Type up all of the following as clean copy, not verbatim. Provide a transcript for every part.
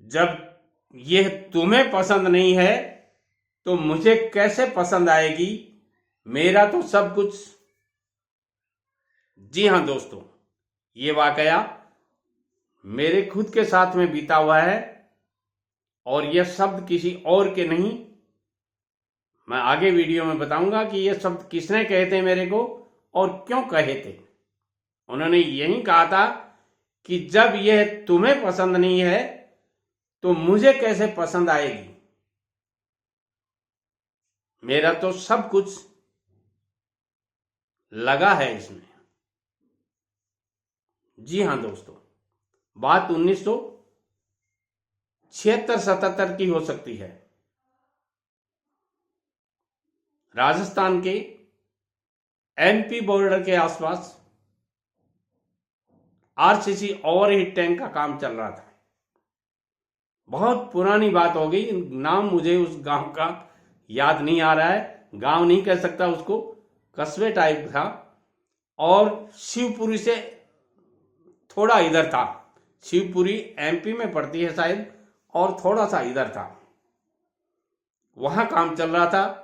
जब यह तुम्हें पसंद नहीं है तो मुझे कैसे पसंद आएगी, मेरा तो सब कुछ। जी हाँ दोस्तों, ये वाकया मेरे खुद के साथ में बीता हुआ है और यह शब्द किसी और के नहीं। मैं आगे वीडियो में बताऊंगा कि यह शब्द किसने कहे थे मेरे को और क्यों कहे थे। उन्होंने यही कहा था कि जब यह तुम्हें पसंद नहीं है तो मुझे कैसे पसंद आएगी, मेरा तो सब कुछ लगा है इसमें। जी हाँ दोस्तों, बात 1976-77 की हो सकती है। राजस्थान के एमपी बॉर्डर के आसपास आरसीसी ओवरहेड टैंक का काम चल रहा था। बहुत पुरानी बात हो गई, नाम मुझे उस गांव का याद नहीं आ रहा है। गांव नहीं कह सकता उसको, कस्बे टाइप था और शिवपुरी से थोड़ा इधर था। शिवपुरी एमपी में पड़ती है शायद, और थोड़ा सा इधर था। वहां काम चल रहा था।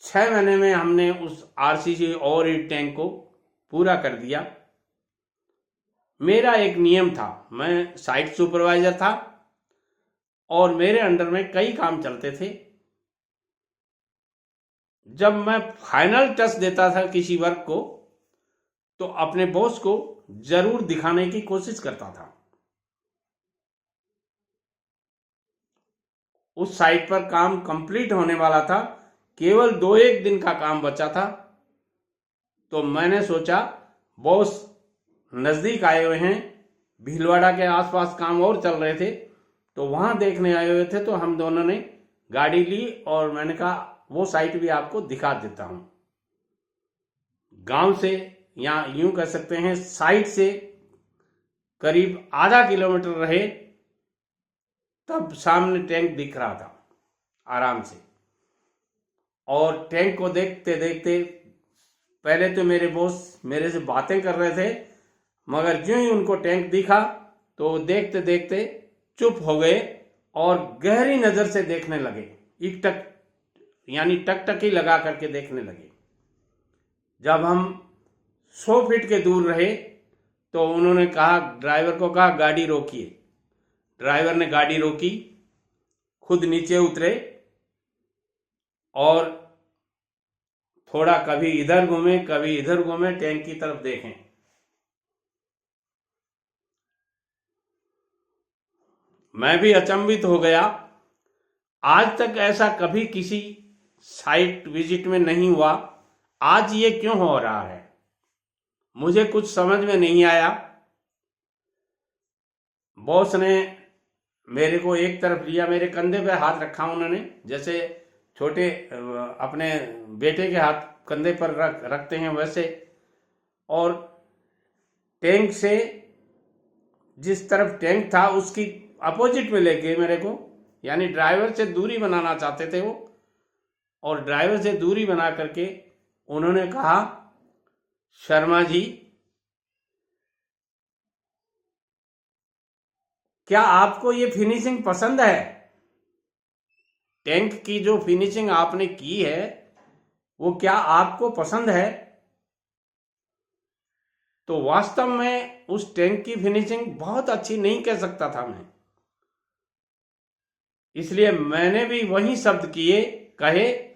6 महीने में हमने उस आरसीसी ओवरहेड टैंक को पूरा कर दिया। मेरा एक नियम था, मैं साइट सुपरवाइजर था और मेरे अंडर में कई काम चलते थे। जब मैं फाइनल टच देता था किसी वर्क को तो अपने बॉस को जरूर दिखाने की कोशिश करता था। उस साइट पर काम कंप्लीट होने वाला था, केवल 2-1 दिन का काम बचा था। तो मैंने सोचा बॉस नजदीक आए हुए हैं, भीलवाड़ा के आसपास काम और चल रहे थे तो वहां देखने आए हुए थे, तो हम दोनों ने गाड़ी ली और मैंने कहा वो साइट भी आपको दिखा देता हूं। गांव से, या यूं कह सकते हैं साइट से करीब आधा किलोमीटर रहे तब सामने टैंक दिख रहा था आराम से। और टैंक को देखते देखते पहले तो मेरे बॉस मेरे से बातें कर रहे थे, मगर ज्यों ही उनको टैंक दिखा तो देखते देखते चुप हो गए और गहरी नजर से देखने लगे। एक टक यानी टकटकी लगा करके देखने लगे। जब हम 100 फीट के दूर रहे तो उन्होंने कहा, ड्राइवर को कहा गाड़ी रोकिए। ड्राइवर ने गाड़ी रोकी, खुद नीचे उतरे और थोड़ा कभी इधर घूमे कभी इधर घूमे, टैंक की तरफ देखें। मैं भी अचंभित हो गया। आज तक ऐसा कभी किसी साइट विजिट में नहीं हुआ, आज ये क्यों हो रहा है मुझे कुछ समझ में नहीं आया। बॉस ने मेरे को एक तरफ लिया, मेरे कंधे पे हाथ रखा उन्होंने, जैसे छोटे अपने बेटे के हाथ कंधे पर रखते हैं वैसे। और टैंक से, जिस तरफ टैंक था उसकी अपोजिट में लेके मेरे को, यानी ड्राइवर से दूरी बनाना चाहते थे वो। और ड्राइवर से दूरी बना करके उन्होंने कहा, शर्मा जी क्या आपको ये फिनिशिंग पसंद है? टैंक की जो फिनिशिंग आपने की है वो क्या आपको पसंद है? तो वास्तव में उस टैंक की फिनिशिंग बहुत अच्छी नहीं कह सकता था मैं, इसलिए मैंने भी वही शब्द कहे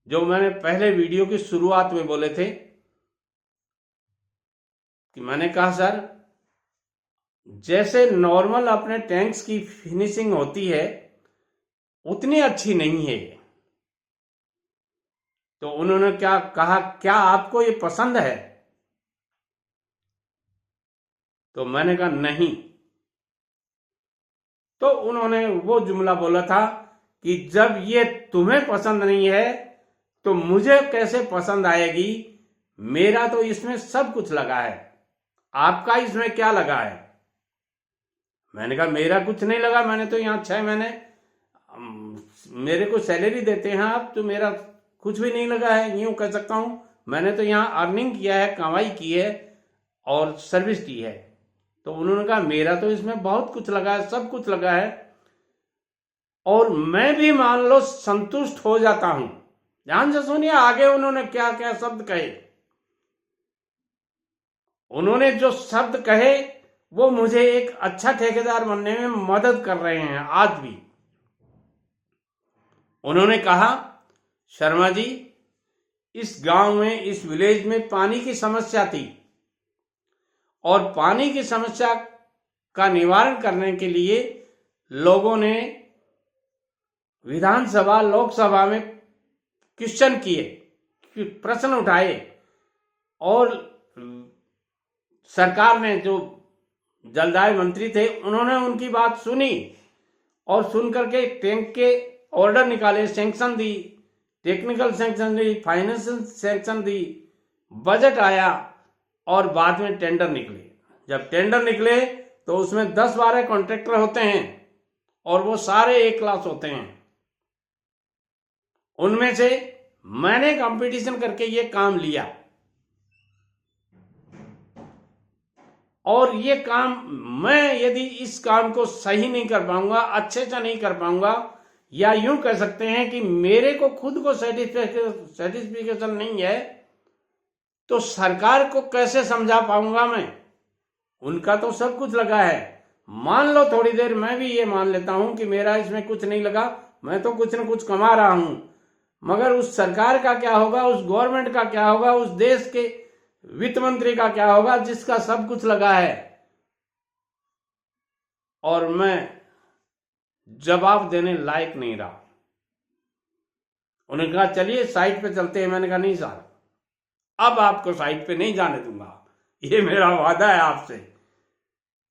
जो मैंने पहले वीडियो की शुरुआत में बोले थे कि मैंने कहा सर, जैसे नॉर्मल अपने टैंक्स की फिनिशिंग होती है उतनी अच्छी नहीं है। तो उन्होंने क्या कहा, क्या आपको ये पसंद है? तो मैंने कहा नहीं। तो उन्होंने वो जुमला बोला था कि जब ये तुम्हें पसंद नहीं है तो मुझे कैसे पसंद आएगी, मेरा तो इसमें सब कुछ लगा है, आपका इसमें क्या लगा है? मैंने कहा मेरा कुछ नहीं लगा, मैंने तो यहाँ 6 महीने मेरे को सैलरी देते हैं आप, तो मेरा कुछ भी नहीं लगा है, यूं कह सकता हूं। मैंने तो यहाँ अर्निंग किया है, कमाई की है और सर्विस की है, तो उन्होंने कहा मेरा तो इसमें बहुत कुछ लगा है, सब कुछ लगा है, और मैं भी मान लो संतुष्ट हो जाता हूं। ध्यान से सुनिए आगे उन्होंने क्या क्या शब्द कहे। उन्होंने जो शब्द कहे वो मुझे एक अच्छा ठेकेदार बनने में मदद कर रहे हैं आज भी। उन्होंने कहा, शर्मा जी, इस गांव में, इस विलेज में पानी की समस्या थी, और पानी की समस्या का निवारण करने के लिए लोगों ने विधानसभा, लोकसभा में क्वेश्चन किए, प्रश्न उठाए, और सरकार ने, जो जलदाय मंत्री थे, उन्होंने उनकी बात सुनी और सुन करके टैंक के ऑर्डर निकाले, सैंक्शन दी, टेक्निकल सैंक्शन दी, फाइनेंशियल सैंक्शन दी, बजट आया, और बाद में टेंडर निकले। जब टेंडर निकले तो उसमें 10-12 कॉन्ट्रैक्टर होते हैं और वो सारे ए क्लास होते हैं। उनमें से मैंने कंपटीशन करके ये काम लिया, और ये काम, मैं यदि इस काम को सही नहीं कर पाऊंगा, अच्छे से नहीं कर पाऊंगा, या यूं कह सकते हैं कि मेरे को खुद को सेटिस्फिकेशन नहीं है, तो सरकार को कैसे समझा पाऊंगा मैं? उनका तो सब कुछ लगा है। मान लो थोड़ी देर मैं भी ये मान लेता हूं कि मेरा इसमें कुछ नहीं लगा, मैं तो कुछ न कुछ कमा रहा हूं, मगर उस सरकार का क्या होगा, उस गवर्नमेंट का क्या होगा, उस देश के वित्त मंत्री का क्या होगा जिसका सब कुछ लगा है? और मैं जवाब देने लायक नहीं रहा। उन्होंने कहा चलिए साइट पे चलते हैं। मैंने कहा नहीं साहब, अब आपको साइट पे नहीं जाने दूंगा, ये मेरा वादा है आपसे,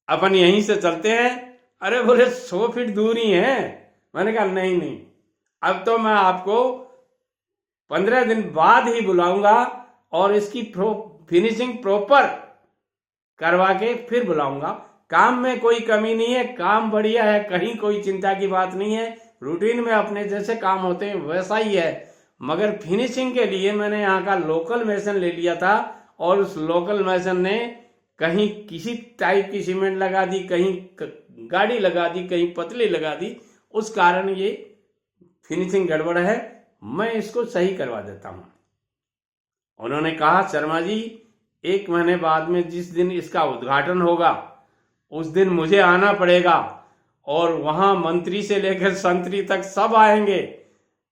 अपन यहीं से चलते हैं। अरे बोले 100 फीट दूर ही है। मैंने कहा नहीं नहीं, अब तो मैं आपको 15 दिन बाद ही बुलाऊंगा और इसकी फिनिशिंग प्रॉपर करवा के फिर बुलाऊंगा। काम में कोई कमी नहीं है, काम बढ़िया है, कहीं कोई चिंता की बात नहीं है, रूटीन में अपने जैसे काम होते हैं वैसा ही है। मगर फिनिशिंग के लिए मैंने यहाँ का लोकल मेसन ले लिया था, और उस लोकल मेसन ने कहीं किसी टाइप की सीमेंट लगा दी, कहीं गाड़ी लगा दी, कहीं पतली लगा दी, उस कारण ये फिनिशिंग गड़बड़ है, मैं इसको सही करवा देता हूँ। उन्होंने कहा शर्मा जी, 1 महीने बाद में जिस दिन इसका उद्घाटन होगा उस दिन मुझे आना पड़ेगा, और वहां मंत्री से लेकर संतरी तक सब आएंगे।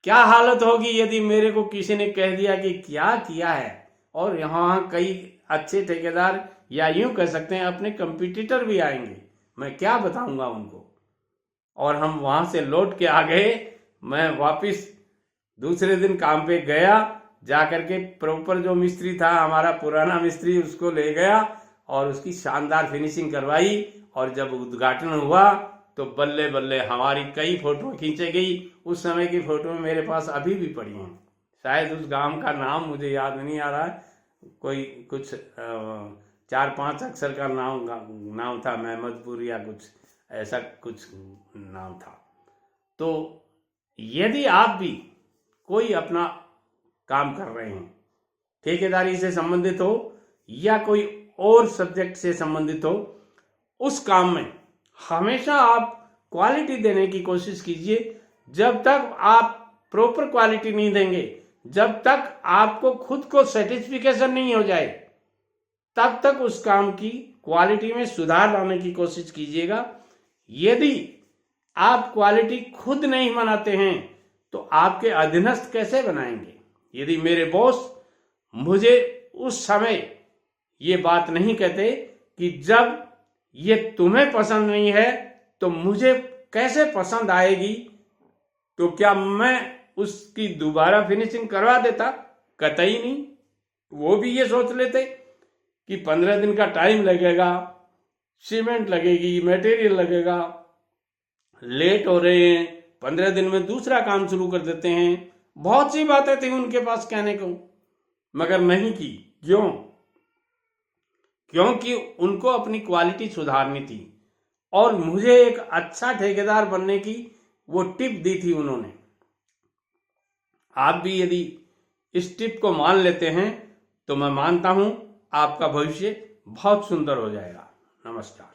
क्या हालत होगी यदि मेरे को किसी ने कह दिया कि क्या किया है। और यहाँ कई अच्छे ठेकेदार, या यूं कह सकते हैं अपने कंपटीटर भी आएंगे, मैं क्या बताऊंगा उनको। और हम वहां से लौट के आ गए। मैं वापिस दूसरे दिन काम पे गया, जाकर के प्रॉपर जो मिस्त्री था, हमारा पुराना मिस्त्री, उसको ले गया और उसकी शानदार फिनिशिंग करवाई। और जब उद्घाटन हुआ तो बल्ले बल्ले हमारी कई फोटो खींचे गई। उस समय की फोटो मेरे पास अभी भी पड़ी हैं। शायद उस गांव का नाम मुझे याद नहीं आ रहा है, कोई कुछ 4-5 अक्षर का नाम था, महमदपुर या कुछ ऐसा कुछ नाम था। तो यदि आप भी कोई अपना काम कर रहे हैं, ठेकेदारी से संबंधित हो या कोई और सब्जेक्ट से संबंधित हो, उस काम में हमेशा आप क्वालिटी देने की कोशिश कीजिए। जब तक आप प्रॉपर क्वालिटी नहीं देंगे, जब तक आपको खुद को सेटिस्फिकेशन नहीं हो जाए, तब तक उस काम की क्वालिटी में सुधार लाने की कोशिश कीजिएगा। यदि आप क्वालिटी खुद नहीं बनाते हैं तो आपके अधीनस्थ कैसे बनाएंगे? यदि मेरे बॉस मुझे उस समय ये बात नहीं कहते कि जब ये तुम्हें पसंद नहीं है तो मुझे कैसे पसंद आएगी, तो क्या मैं उसकी दोबारा फिनिशिंग करवा देता? कतई नहीं। वो भी ये सोच लेते कि 15 दिन का टाइम लगेगा, सीमेंट लगेगी, मटेरियल लगेगा, लेट हो रहे हैं, 15 दिन में दूसरा काम शुरू कर देते हैं। बहुत सी बातें थी उनके पास कहने को, मगर नहीं की। क्यों? क्योंकि उनको अपनी क्वालिटी सुधारनी थी और मुझे एक अच्छा ठेकेदार बनने की वो टिप दी थी उन्होंने। आप भी यदि इस टिप को मान लेते हैं तो मैं मानता हूं आपका भविष्य बहुत सुंदर हो जाएगा। नमस्कार।